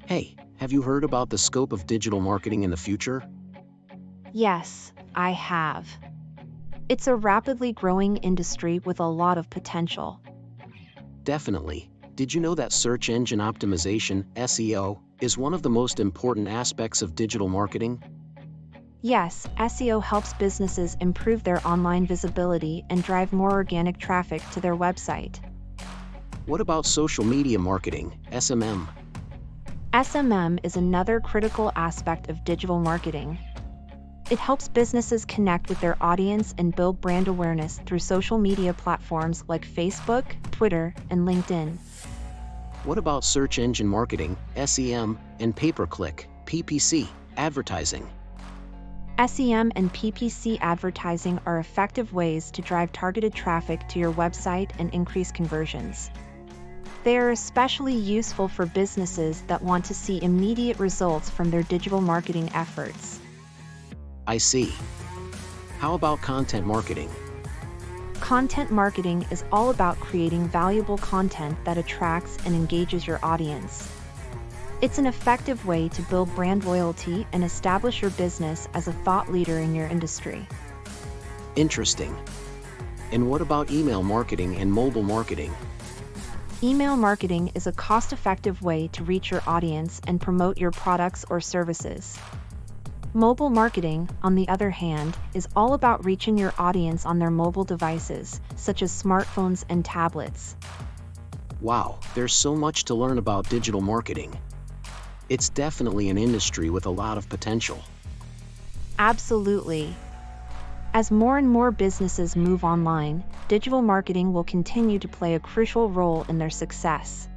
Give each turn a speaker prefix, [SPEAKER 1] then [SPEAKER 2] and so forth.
[SPEAKER 1] Hey, have you heard about the scope of digital marketing in the future?
[SPEAKER 2] Yes, I have. It's a rapidly growing industry with a lot of potential.
[SPEAKER 1] Definitely. Did you know that search engine optimization, SEO, is one of the most important aspects of digital marketing?
[SPEAKER 2] Yes, SEO helps businesses improve their online visibility and drive more organic traffic to their website.
[SPEAKER 1] What about social media marketing, SMM?
[SPEAKER 2] SMM is another critical aspect of digital marketing. It helps businesses connect with their audience and build brand awareness through social media platforms like Facebook, Twitter, and LinkedIn.
[SPEAKER 1] What about search engine marketing, SEM, and pay-per-click, PPC, advertising?
[SPEAKER 2] SEM and PPC advertising are effective ways to drive targeted traffic to your website and increase conversions. They are especially useful for businesses that want to see immediate results from their digital marketing efforts.
[SPEAKER 1] I see. How about content marketing?
[SPEAKER 2] Content marketing is all about creating valuable content that attracts and engages your audience. It's an effective way to build brand loyalty and establish your business as a thought leader in your industry.
[SPEAKER 1] Interesting. And what about email marketing and mobile marketing?
[SPEAKER 2] Email marketing is a cost-effective way to reach your audience and promote your products or services. Mobile marketing, on the other hand, is all about reaching your audience on their mobile devices, such as smartphones and tablets.
[SPEAKER 1] Wow, there's so much to learn about digital marketing. It's definitely an industry with a lot of potential.
[SPEAKER 2] Absolutely. As more and more businesses move online, digital marketing will continue to play a crucial role in their success.